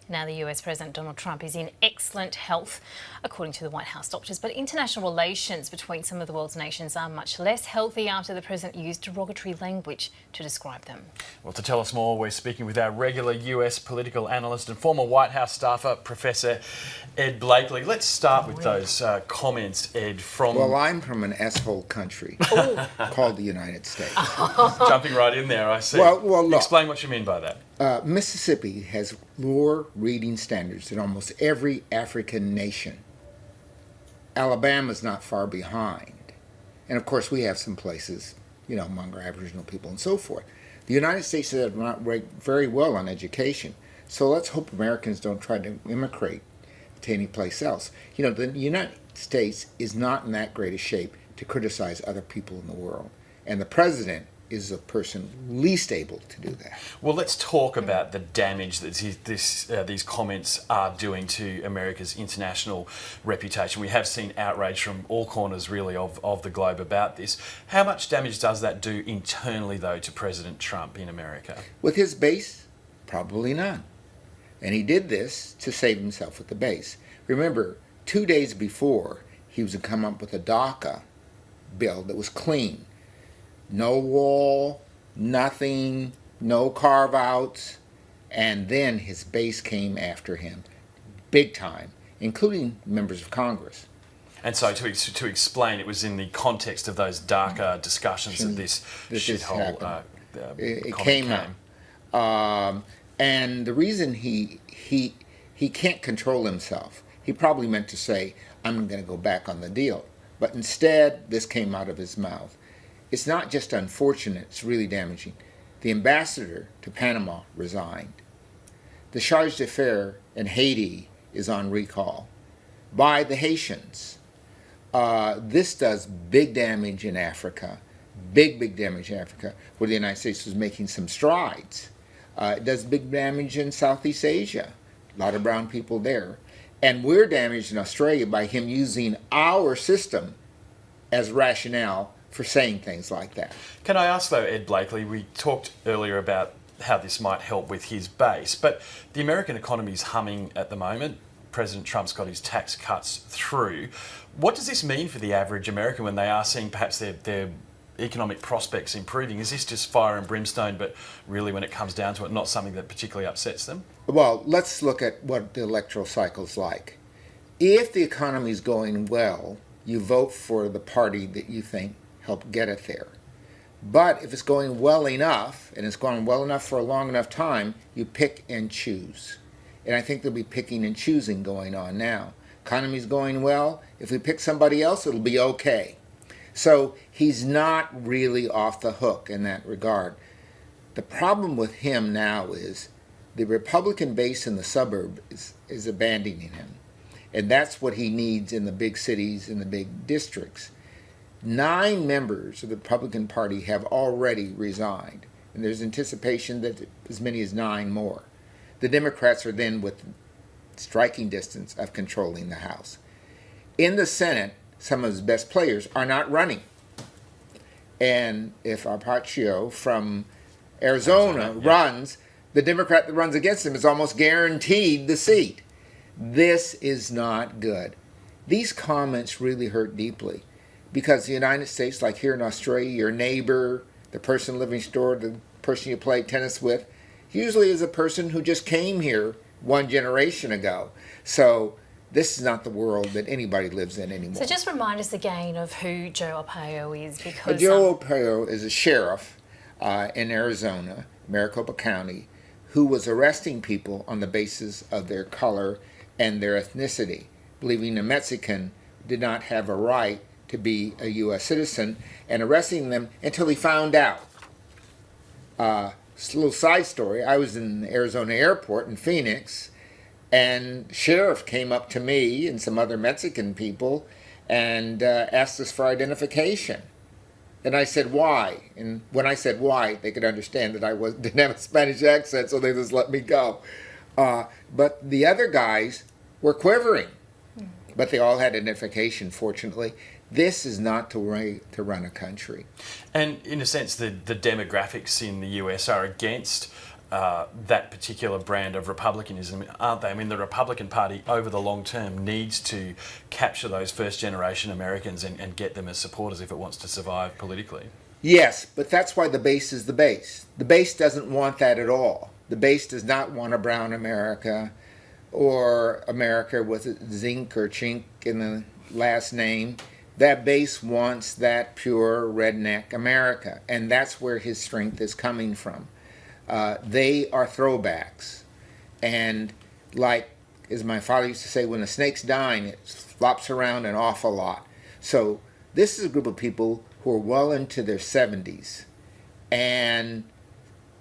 Now, the US President Donald Trump is in excellent health, according to the White House doctors, but international relations between some of the world's nations are much less healthy after the president used derogatory language to describe them. Well, to tell us more, we're speaking with our regular US political analyst and former White House staffer, Professor Ed Blakely. Let's start with those comments, Ed, from... Well, I'm from an S-hole country called the United States. Jumping right in there, I see. Well, look. Explain what you mean by that. Mississippi has lower reading standards than almost every African nation. Alabama's not far behind. And of course, we have some places, you know, among our Aboriginal people and so forth. The United States is not ranked very well on education. So let's hope Americans don't try to immigrate to any place else. You know, the United States is not in that great a shape to criticize other people in the world. And the president is the person least able to do that. Well, let's talk about the damage that these comments are doing to America's international reputation. We have seen outrage from all corners, really, of the globe about this. How much damage does that do internally, though, to President Trump in America? With his base, probably none. And he did this to save himself with the base. Remember, 2 days before, he was to come up with a DACA bill that was clean. No wall, nothing, no carve-outs, and then his base came after him, big time, including members of Congress. And so to explain, it was in the context of those darker discussions that this shithole it came out. And the reason he can't control himself, he probably meant to say, I'm going to go back on the deal. But instead, this came out of his mouth. It's not just unfortunate, it's really damaging. The ambassador to Panama resigned. The charge d'affaires in Haiti is on recall by the Haitians. This does big damage in Africa, big damage in Africa, where the United States was making some strides. It does big damage in Southeast Asia, a lot of brown people there. And we're damaged in Australia by him using our system as rationale for saying things like that. Can I ask, though, Ed Blakely, we talked earlier about how this might help with his base, but the American economy is humming at the moment. President Trump's got his tax cuts through. What does this mean for the average American when they are seeing perhaps their economic prospects improving? Is this just fire and brimstone, but really when it comes down to it, not something that particularly upsets them? Well, let's look at what the electoral cycle's like. If the economy's going well, you vote for the party that you think helped get it there. But if it's going well enough, and it's gone well enough for a long enough time, you pick and choose. And I think there'll be picking and choosing going on now. Economy's going well. If we pick somebody else, it'll be okay. So he's not really off the hook in that regard. The problem with him now is the Republican base in the suburb is abandoning him. And that's what he needs in the big cities, in the big districts. 9 members of the Republican Party have already resigned, and there's anticipation that as many as 9 more. The Democrats are then within striking distance of controlling the House. In the Senate, some of his best players are not running. And if Arpaio from Arizona runs, the Democrat that runs against him is almost guaranteed the seat. This is not good. These comments really hurt deeply. Because the United States, like here in Australia, your neighbor, the person living next door, the person you play tennis with, usually is a person who just came here 1 generation ago. So this is not the world that anybody lives in anymore. So just remind us again of who Joe Arpaio is. Because Joe Arpaio is a sheriff in Arizona, Maricopa County, who was arresting people on the basis of their color and their ethnicity, believing a Mexican did not have a right to be a U.S. citizen, and arresting them until he found out. Just a little side story, I was in the Arizona airport in Phoenix, and sheriff came up to me and some other Mexican people and asked us for identification. And I said, why? And when I said why, they could understand that I didn't have a Spanish accent, so they just let me go. But the other guys were quivering. But they all had identification, fortunately. This is not the way to run a country. And in a sense, the demographics in the US are against that particular brand of republicanism, aren't they? I mean, the Republican Party over the long term needs to capture those first generation Americans and get them as supporters if it wants to survive politically. Yes, but that's why the base is the base. The base doesn't want that at all. The base does not want a brown America or America with a zinc or chink in the last name. That base wants that pure redneck America, and that's where his strength is coming from. They are throwbacks, and like as my father used to say, when a snake's dying, it flops around an awful lot. So this is a group of people who are well into their 70s and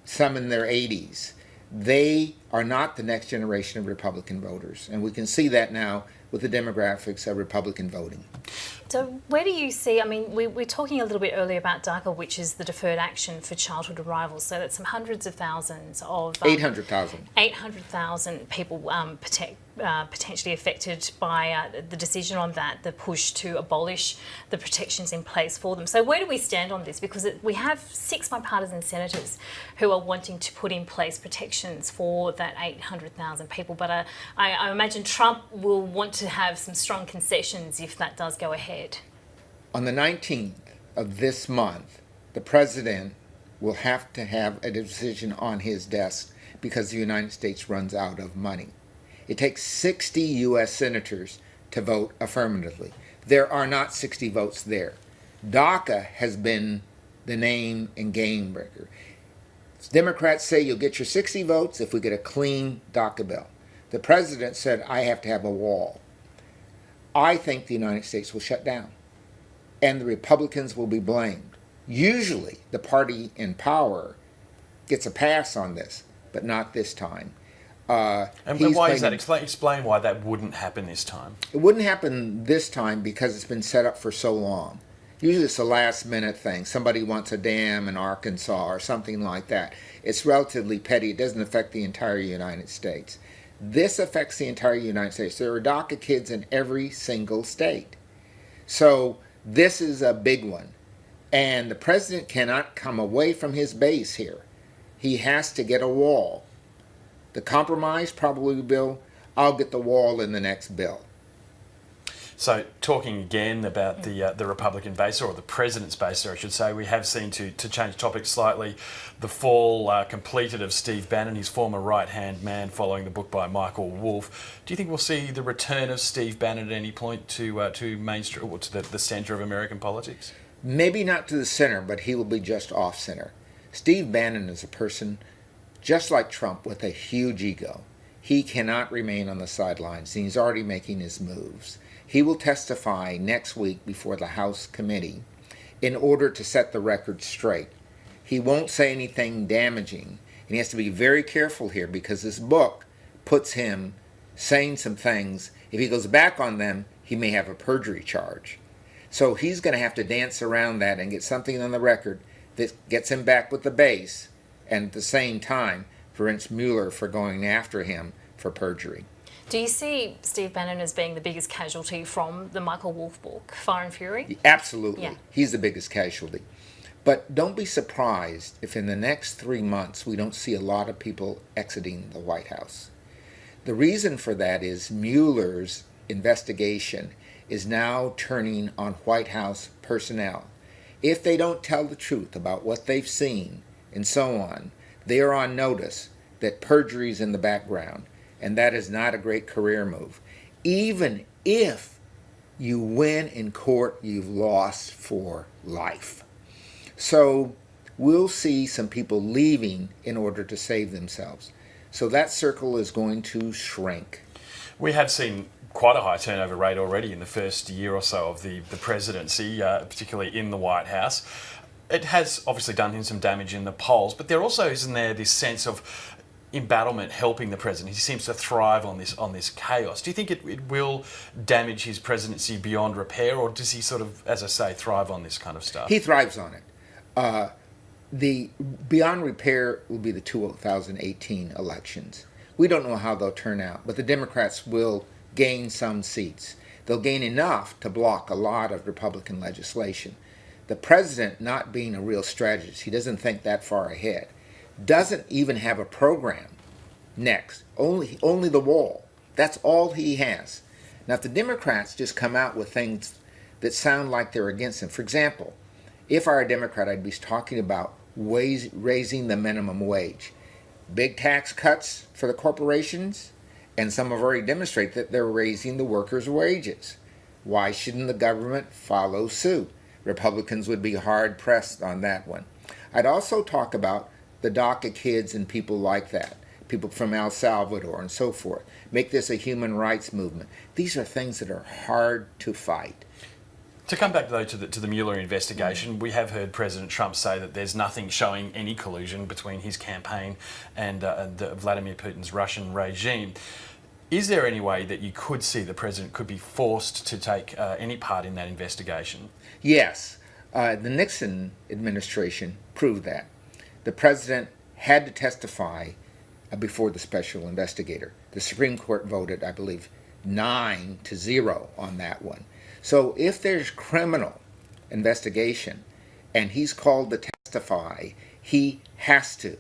some in their 80s. They are not the next generation of Republican voters, and we can see that now with the demographics of Republican voting. So where do you see, I mean, we're talking a little bit earlier about DACA, which is the deferred action for childhood arrivals. So that's some hundreds of thousands of... 800,000. 800,000 people potentially affected by the decision on that, the push to abolish the protections in place for them. So where do we stand on this? Because we have 6 bipartisan senators who are wanting to put in place protections for that 800,000 people. But I imagine Trump will want to have some strong concessions if that does go ahead. On the 19th of this month, the president will have to have a decision on his desk because the United States runs out of money. It takes 60 U.S. senators to vote affirmatively. There are not 60 votes there. DACA has been the name and game breaker. Democrats say you'll get your 60 votes if we get a clean DACA bill. The president said, I have to have a wall. I think the United States will shut down, and the Republicans will be blamed. Usually, the party in power gets a pass on this, but not this time. And why is that? Explain why that wouldn't happen this time. It wouldn't happen this time because it's been set up for so long. Usually it's a last-minute thing. Somebody wants a dam in Arkansas or something like that. It's relatively petty. It doesn't affect the entire United States. This affects the entire United States. There are DACA kids in every single state. So this is a big one. And the president cannot come away from his base here. He has to get a wall. The compromise probably bill, I'll get the wall in the next bill. So talking again about the Republican base, or the president's base, I should say, we have seen, to change topics slightly, the fall completed of Steve Bannon, his former right-hand man, following the book by Michael Wolff. Do you think we'll see the return of Steve Bannon at any point to mainstream, or to the centre of American politics? Maybe not to the center, but he will be just off center. Steve Bannon is a person just like Trump with a huge ego. He cannot remain on the sidelines, and he's already making his moves. He will testify next week before the House committee in order to set the record straight. He won't say anything damaging, and he has to be very careful here because this book puts him saying some things. If he goes back on them, he may have a perjury charge. So he's going to have to dance around that and get something on the record that gets him back with the base, and at the same time prevents Mueller for going after him for perjury. Do you see Steve Bannon as being the biggest casualty from the Michael Wolff book, Fire and Fury? Absolutely. Yeah. He's the biggest casualty. But don't be surprised if in the next 3 months we don't see a lot of people exiting the White House. The reason for that is Mueller's investigation is now turning on White House personnel. If they don't tell the truth about what they've seen and so on, they are on notice that perjury is in the background, and that is not a great career move. Even if you win in court, you've lost for life. So we'll see some people leaving in order to save themselves. So that circle is going to shrink. We have seen quite a high turnover rate already in the first year or so of the presidency, particularly in the White House. It has obviously done him some damage in the polls, but there also isn't there this sense of embattlement helping the president. He seems to thrive on this chaos. Do you think it will damage his presidency beyond repair, or does he sort of, as I say, thrive on this kind of stuff? He thrives on it. The beyond repair will be the 2018 elections. We don't know how they'll turn out, but the Democrats will gain some seats. They'll gain enough to block a lot of Republican legislation. The president, not being a real strategist, he doesn't think that far ahead. doesn't even have a program next, only the wall. That's all he has. Now, if the Democrats just come out with things that sound like they're against him, for example, if I were a Democrat, I'd be talking about raising the minimum wage, big tax cuts for the corporations, and some have already demonstrated that they're raising the workers' wages. Why shouldn't the government follow suit? Republicans would be hard pressed on that one. I'd also talk about the DACA kids and people like that, people from El Salvador and so forth. Make this a human rights movement. These are things that are hard to fight. To come back though to the Mueller investigation, we have heard President Trump say that there's nothing showing any collusion between his campaign and Vladimir Putin's Russian regime. Is there any way that you could see the president could be forced to take any part in that investigation? Yes. The Nixon administration proved that. The president had to testify before the special investigator. The Supreme Court voted, I believe, 9-0 on that one. So if there's criminal investigation and he's called to testify, he has to.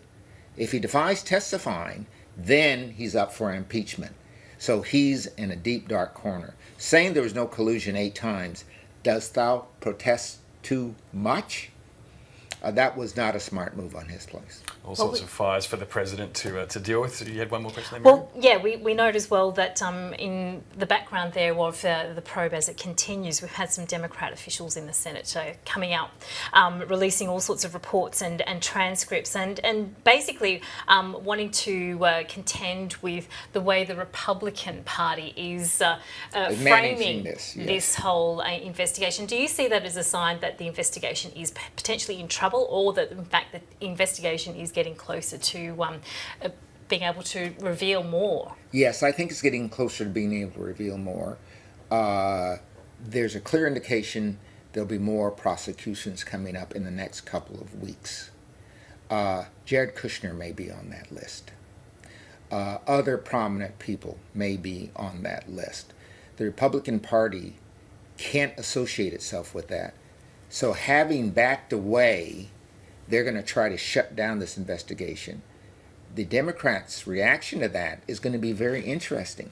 If he defies testifying, then he's up for impeachment. So he's in a deep, dark corner. Saying there was no collusion 8 times, dost thou protest too much? That was not a smart move on his place. All sorts of fires for the president to deal with. So you had one more question there, Well, yeah, we note as well that in the background there of the probe as it continues, we've had some Democrat officials in the Senate coming out, releasing all sorts of reports and transcripts and basically wanting to contend with the way the Republican Party is framing this whole investigation. Do you see that as a sign that the investigation is potentially in trouble, or that in fact the investigation is getting closer to being able to reveal more? Yes, I think it's getting closer to being able to reveal more. There's a clear indication there'll be more prosecutions coming up in the next couple of weeks. Jared Kushner may be on that list. Other prominent people may be on that list. The Republican Party can't associate itself with that. So having backed away, they're going to try to shut down this investigation. The Democrats' reaction to that is going to be very interesting.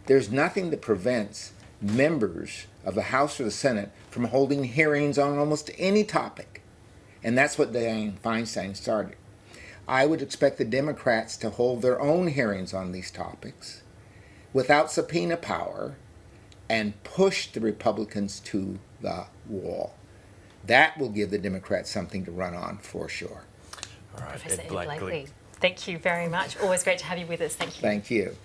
There's nothing that prevents members of the House or the Senate from holding hearings on almost any topic. And that's what Dianne Feinstein started. I would expect the Democrats to hold their own hearings on these topics without subpoena power and push the Republicans to the wall. That will give the Democrats something to run on for sure. All right, Professor Ed Blakely, Blakely. thank you very much. Always great to have you with us. Thank you. Thank you.